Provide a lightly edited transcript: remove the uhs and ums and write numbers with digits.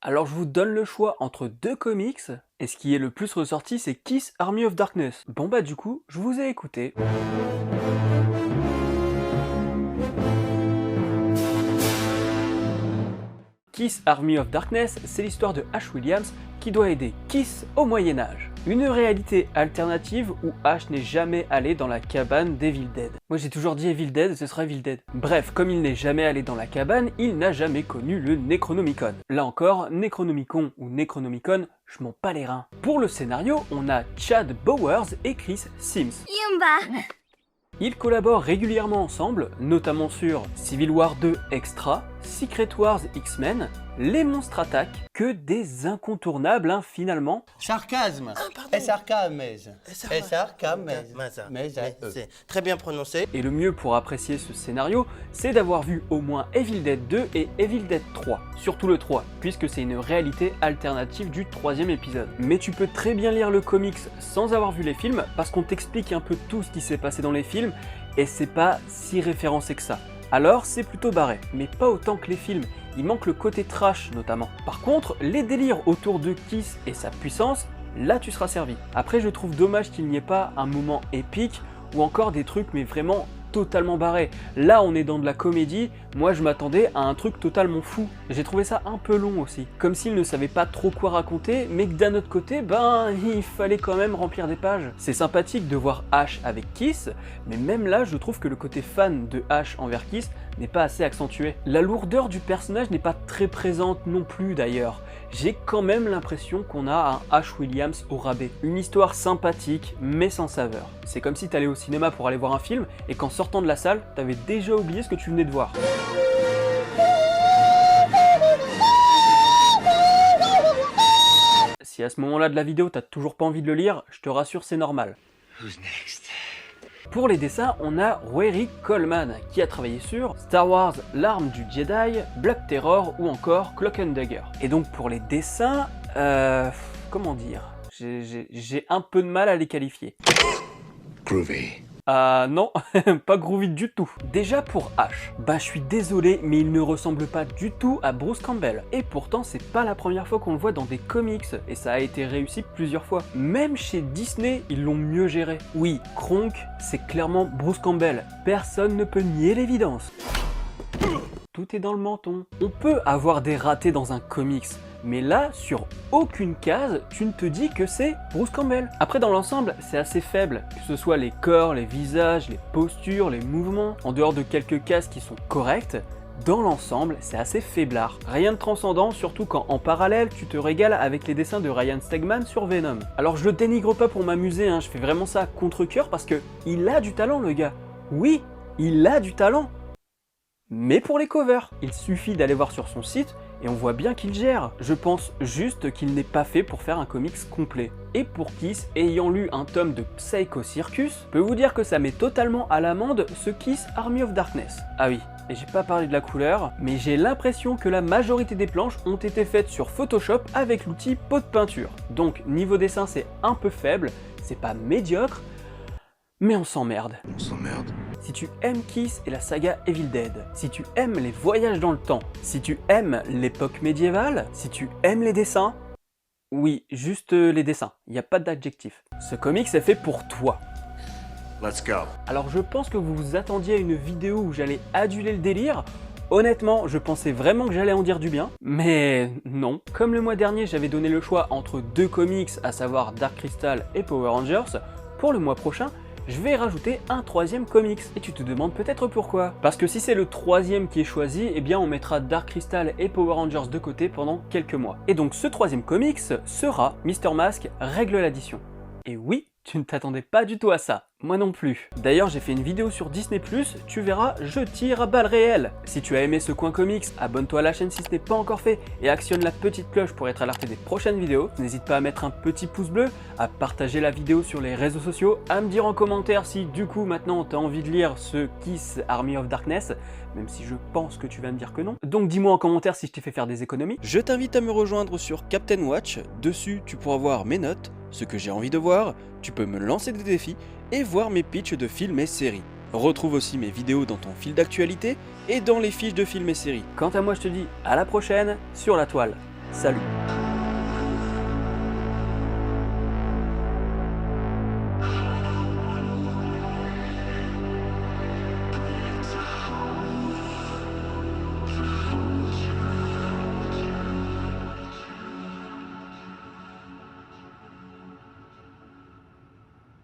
Alors je vous donne le choix entre deux comics, et ce qui est le plus ressorti c'est Kiss Army of Darkness. Bon bah du coup, je vous ai écouté. Kiss Army of Darkness, c'est l'histoire de Ash Williams qui doit aider Kiss au Moyen-Âge. Une réalité alternative où Ash n'est jamais allé dans la cabane d'Evil Dead. Moi j'ai toujours dit Evil Dead, ce sera Evil Dead. Bref, comme il n'est jamais allé dans la cabane, il n'a jamais connu le Necronomicon. Là encore, Necronomicon ou Necronomicon, je m'en bats les reins. Pour le scénario, on a Chad Bowers et Chris Sims. Yumba. Ils collaborent régulièrement ensemble, notamment sur Civil War 2 Extra, Secret Wars X-Men, Les Monstres Attaquent, que des incontournables finalement. Sarcasme. C'est très bien prononcé. Et le mieux pour apprécier ce scénario, c'est d'avoir vu au moins Evil Dead 2 et Evil Dead 3. Surtout le 3, puisque c'est une réalité alternative du troisième épisode. Mais tu peux très bien lire le comics sans avoir vu les films, parce qu'on t'explique un peu tout ce qui s'est passé dans les films, et c'est pas si référencé que ça. Alors c'est plutôt barré, mais pas autant que les films, il manque le côté trash notamment. Par contre, les délires autour de Kiss et sa puissance, là tu seras servi. Après je trouve dommage qu'il n'y ait pas un moment épique, ou encore des trucs mais vraiment totalement barrés. Là on est dans de la comédie, moi je m'attendais à un truc totalement fou. J'ai trouvé ça un peu long aussi, comme s'il ne savait pas trop quoi raconter, mais que d'un autre côté, il fallait quand même remplir des pages. C'est sympathique de voir Ash avec Kiss, mais même là je trouve que le côté fan de Ash envers Kiss n'est pas assez accentué. La lourdeur du personnage n'est pas très présente non plus d'ailleurs. J'ai quand même l'impression qu'on a un Ash Williams au rabais. Une histoire sympathique, mais sans saveur. C'est comme si t'allais au cinéma pour aller voir un film, et qu'en sortant de la salle, t'avais déjà oublié ce que tu venais de voir. Si à ce moment-là de la vidéo, t'as toujours pas envie de le lire, je te rassure, c'est normal. Who's next? Pour les dessins, on a Rory Coleman, qui a travaillé sur Star Wars, l'arme du Jedi, Black Terror ou encore Cloak and Dagger. Et donc pour les dessins, comment dire, j'ai un peu de mal à les qualifier. Groovy. Non, pas groovy du tout. Déjà pour Ash, je suis désolé, mais il ne ressemble pas du tout à Bruce Campbell. Et pourtant, c'est pas la première fois qu'on le voit dans des comics, et ça a été réussi plusieurs fois. Même chez Disney, ils l'ont mieux géré. Oui, Kronk, c'est clairement Bruce Campbell. Personne ne peut nier l'évidence. Tout est dans le menton. On peut avoir des ratés dans un comics, mais là, sur aucune case, tu ne te dis que c'est Bruce Campbell. Après, dans l'ensemble, c'est assez faible, que ce soit les corps, les visages, les postures, les mouvements, en dehors de quelques cases qui sont correctes, dans l'ensemble, c'est assez faiblard. Rien de transcendant, surtout quand en parallèle, tu te régales avec les dessins de Ryan Stegman sur Venom. Alors je le dénigre pas pour m'amuser, je fais vraiment ça à contre-cœur parce que il a du talent, le gars. Oui, il a du talent. Mais pour les covers, il suffit d'aller voir sur son site et on voit bien qu'il gère. Je pense juste qu'il n'est pas fait pour faire un comics complet. Et pour Kiss, ayant lu un tome de Psycho Circus, je peux vous dire que ça met totalement à l'amende ce Kiss Army of Darkness. Ah oui, et j'ai pas parlé de la couleur, mais j'ai l'impression que la majorité des planches ont été faites sur Photoshop avec l'outil pot de peinture. Donc niveau dessin c'est un peu faible, c'est pas médiocre, mais on s'emmerde. On s'emmerde. Si tu aimes Kiss et la saga Evil Dead, si tu aimes les voyages dans le temps, si tu aimes l'époque médiévale, si tu aimes les dessins, oui, juste les dessins, il n'y a pas d'adjectif. Ce comics est fait pour toi. Let's go. Alors je pense que vous vous attendiez à une vidéo où j'allais aduler le délire. Honnêtement, je pensais vraiment que j'allais en dire du bien, mais non. Comme le mois dernier, j'avais donné le choix entre deux comics, à savoir Dark Crystal et Power Rangers, pour le mois prochain, je vais rajouter un troisième comics. Et tu te demandes peut-être pourquoi. Parce que si c'est le troisième qui est choisi, eh bien on mettra Dark Crystal et Power Rangers de côté pendant quelques mois. Et donc ce troisième comics sera Mr. Mask règle l'addition. Et oui, tu ne t'attendais pas du tout à ça. Moi non plus. D'ailleurs, j'ai fait une vidéo sur Disney+, tu verras, je tire à balles réelles. Si tu as aimé ce coin comics, abonne-toi à la chaîne si ce n'est pas encore fait et actionne la petite cloche pour être alerté des prochaines vidéos. N'hésite pas à mettre un petit pouce bleu, à partager la vidéo sur les réseaux sociaux, à me dire en commentaire si du coup maintenant tu as envie de lire ce Kiss Army of Darkness, même si je pense que tu vas me dire que non. Donc dis-moi en commentaire si je t'ai fait faire des économies. Je t'invite à me rejoindre sur Captain Watch, dessus tu pourras voir mes notes, ce que j'ai envie de voir, tu peux me lancer des défis et voir mes pitchs de films et séries. Retrouve aussi mes vidéos dans ton fil d'actualité et dans les fiches de films et séries. Quant à moi, je te dis à la prochaine sur la toile. Salut!